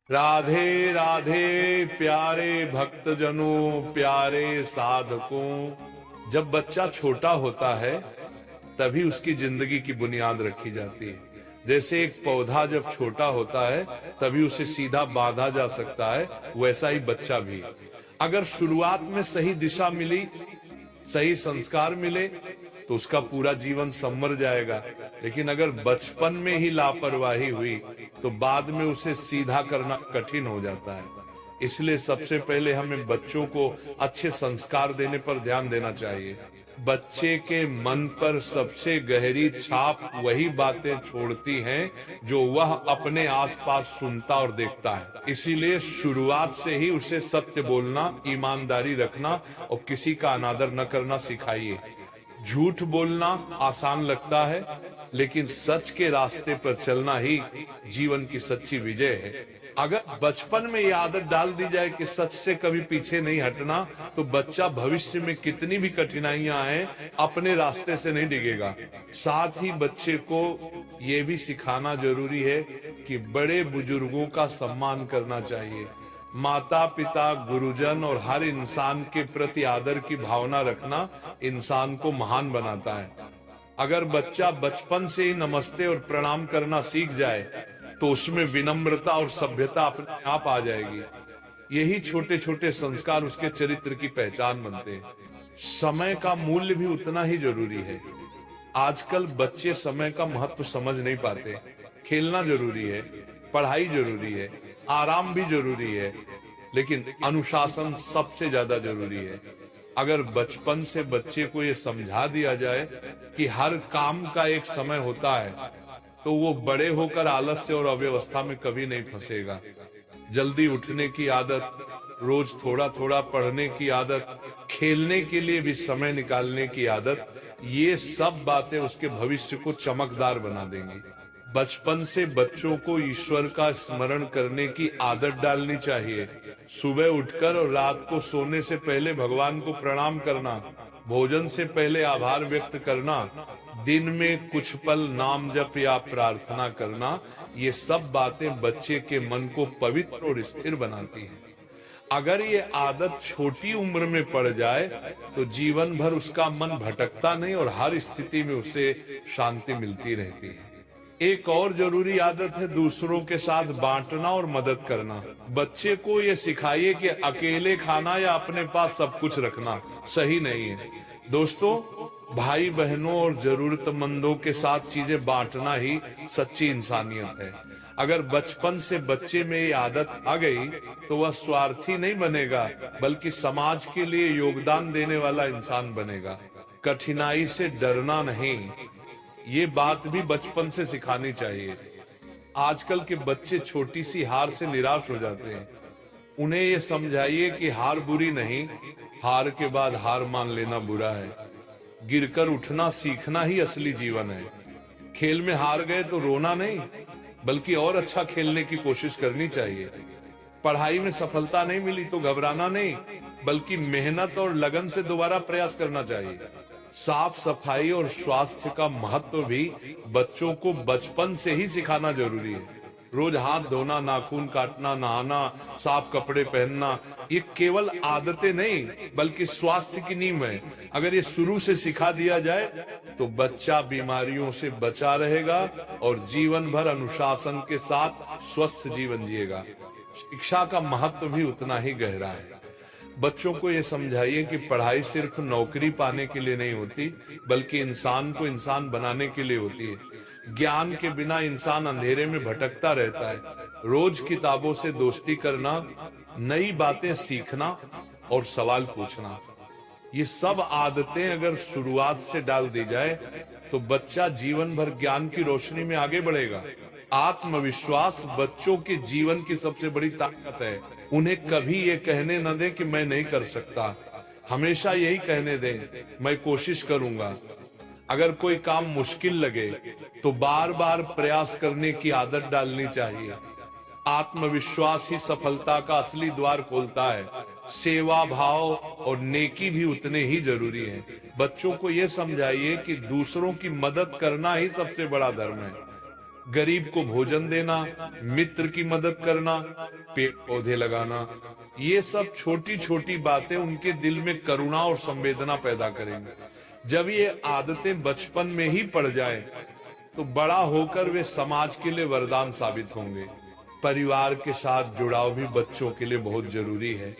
राधे राधे प्यारे भक्तजनों, प्यारे साधकों। जब बच्चा छोटा होता है तभी उसकी जिंदगी की बुनियाद रखी जाती है। जैसे एक पौधा जब छोटा होता है तभी उसे सीधा बांधा जा सकता है, वैसा ही बच्चा भी। अगर शुरुआत में सही दिशा मिली, सही संस्कार मिले तो उसका पूरा जीवन संवर जाएगा। लेकिन अगर बचपन में ही लापरवाही हुई तो बाद में उसे सीधा करना कठिन हो जाता है। इसलिए सबसे पहले हमें बच्चों को अच्छे संस्कार देने पर ध्यान देना चाहिए। बच्चे के मन पर सबसे गहरी छाप वही बातें छोड़ती हैं जो वह अपने आसपास सुनता और देखता है। इसीलिए शुरुआत से ही उसे सत्य बोलना, ईमानदारी रखना और किसी का अनादर न करना सिखाइए। झूठ बोलना आसान लगता है, लेकिन सच के रास्ते पर चलना ही जीवन की सच्ची विजय है। अगर बचपन में ये आदत डाल दी जाए कि सच से कभी पीछे नहीं हटना, तो बच्चा भविष्य में कितनी भी कठिनाइयां आए अपने रास्ते से नहीं डिगेगा। साथ ही बच्चे को ये भी सिखाना जरूरी है कि बड़े बुजुर्गों का सम्मान करना चाहिए। माता पिता, गुरुजन और हर इंसान के प्रति आदर की भावना रखना इंसान को महान बनाता है। अगर बच्चा बचपन से ही नमस्ते और प्रणाम करना सीख जाए तो उसमें विनम्रता और सभ्यता अपने आप आ जाएगी। यही छोटे छोटे संस्कार उसके चरित्र की पहचान बनते हैं। समय का मूल्य भी उतना ही जरूरी है। आजकल बच्चे समय का महत्व समझ नहीं पाते। खेलना जरूरी है, पढ़ाई जरूरी है, आराम भी जरूरी है, लेकिन अनुशासन सबसे ज्यादा जरूरी है। अगर बचपन से बच्चे को ये समझा दिया जाए कि हर काम का एक समय होता है, तो वो बड़े होकर आलस्य और अव्यवस्था में कभी नहीं फंसेगा। जल्दी उठने की आदत, रोज थोड़ा थोड़ा पढ़ने की आदत, खेलने के लिए भी समय निकालने की आदत, ये सब बातें उसके भविष्य को चमकदार बना देंगी। बचपन से बच्चों को ईश्वर का स्मरण करने की आदत डालनी चाहिए। सुबह उठकर और रात को सोने से पहले भगवान को प्रणाम करना, भोजन से पहले आभार व्यक्त करना, दिन में कुछ पल नाम जप या प्रार्थना करना, ये सब बातें बच्चे के मन को पवित्र और स्थिर बनाती हैं। अगर ये आदत छोटी उम्र में पड़ जाए तो जीवन भर उसका मन भटकता नहीं और हर स्थिति में उसे शांति मिलती रहती है। एक और जरूरी आदत है दूसरों के साथ बांटना और मदद करना। बच्चे को ये सिखाइए कि अकेले खाना या अपने पास सब कुछ रखना सही नहीं है। दोस्तों, भाई बहनों और जरूरतमंदों के साथ चीजें बांटना ही सच्ची इंसानियत है। अगर बचपन से बच्चे में ये आदत आ गई तो वह स्वार्थी नहीं बनेगा, बल्कि समाज के लिए योगदान देने वाला इंसान बनेगा। कठिनाई से डरना नहीं, ये बात भी बचपन से सिखानी चाहिए। आजकल के बच्चे छोटी सी हार से निराश हो जाते हैं। उन्हें ये समझाइए कि हार बुरी नहीं, हार के बाद हार मान लेना बुरा है। गिरकर उठना सीखना ही असली जीवन है। खेल में हार गए तो रोना नहीं, बल्कि और अच्छा खेलने की कोशिश करनी चाहिए। पढ़ाई में सफलता नहीं मिली तो घबराना नहीं, बल्कि मेहनत और लगन से दोबारा प्रयास करना चाहिए। साफ सफाई और स्वास्थ्य का महत्व भी बच्चों को बचपन से ही सिखाना जरूरी है। रोज हाथ धोना, नाखून काटना, नहाना, साफ कपड़े पहनना, ये केवल आदतें नहीं बल्कि स्वास्थ्य की नींव है। अगर ये शुरू से सिखा दिया जाए तो बच्चा बीमारियों से बचा रहेगा और जीवन भर अनुशासन के साथ स्वस्थ जीवन जिएगा। शिक्षा का महत्व भी उतना ही गहरा है। बच्चों को ये समझाइए कि पढ़ाई सिर्फ नौकरी पाने के लिए नहीं होती, बल्कि इंसान को इंसान बनाने के लिए होती है। ज्ञान के बिना इंसान अंधेरे में भटकता रहता है। रोज किताबों से दोस्ती करना, नई बातें सीखना और सवाल पूछना, ये सब आदतें अगर शुरुआत से डाल दी जाए तो बच्चा जीवन भर ज्ञान की रोशनी में आगे बढ़ेगा। आत्मविश्वास बच्चों के जीवन की सबसे बड़ी ताकत है। उन्हें कभी ये कहने न दें कि मैं नहीं कर सकता, हमेशा यही कहने दें, मैं कोशिश करूंगा। अगर कोई काम मुश्किल लगे तो बार बार प्रयास करने की आदत डालनी चाहिए। आत्मविश्वास ही सफलता का असली द्वार खोलता है। सेवा भाव और नेकी भी उतने ही जरूरी है। बच्चों को यह समझाइए कि दूसरों की मदद करना ही सबसे बड़ा धर्म है। गरीब को भोजन देना, मित्र की मदद करना, पेड़ पौधे लगाना, ये सब छोटी छोटी बातें उनके दिल में करुणा और संवेदना पैदा करेंगे। जब ये आदतें बचपन में ही पड़ जाए तो बड़ा होकर वे समाज के लिए वरदान साबित होंगे। परिवार के साथ जुड़ाव भी बच्चों के लिए बहुत जरूरी है।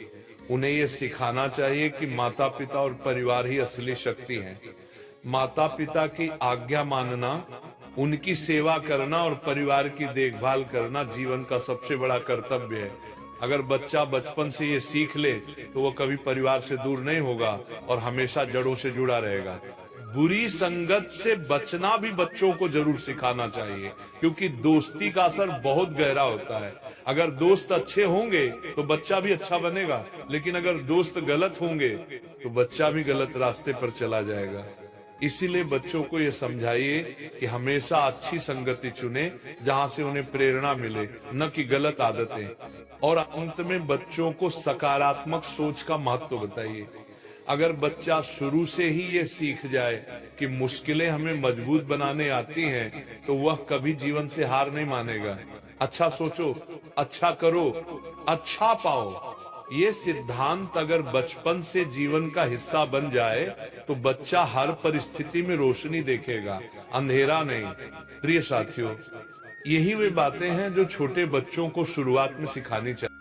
उन्हें ये सिखाना चाहिए कि माता पिता और परिवार ही असली शक्ति है। माता पिता की आज्ञा मानना, उनकी सेवा करना और परिवार की देखभाल करना जीवन का सबसे बड़ा कर्तव्य है। अगर बच्चा बचपन से ये सीख ले तो वो कभी परिवार से दूर नहीं होगा और हमेशा जड़ों से जुड़ा रहेगा। बुरी संगत से बचना भी बच्चों को जरूर सिखाना चाहिए, क्योंकि दोस्ती का असर बहुत गहरा होता है। अगर दोस्त अच्छे होंगे तो बच्चा भी अच्छा बनेगा, लेकिन अगर दोस्त गलत होंगे तो बच्चा भी गलत रास्ते पर चला जाएगा। इसीलिए बच्चों को ये समझाइए कि हमेशा अच्छी संगति चुने जहां से उन्हें प्रेरणा मिले, न कि गलत आदतें। और अंत में बच्चों को सकारात्मक सोच का महत्व बताइए। अगर बच्चा शुरू से ही ये सीख जाए कि मुश्किलें हमें मजबूत बनाने आती हैं, तो वह कभी जीवन से हार नहीं मानेगा। अच्छा सोचो, अच्छा करो, अच्छा पाओ, ये सिद्धांत अगर बचपन से जीवन का हिस्सा बन जाए तो बच्चा हर परिस्थिति में रोशनी देखेगा, अंधेरा नहीं। प्रिय साथियों, यही वे बातें हैं जो छोटे बच्चों को शुरुआत में सिखानी चाहिए।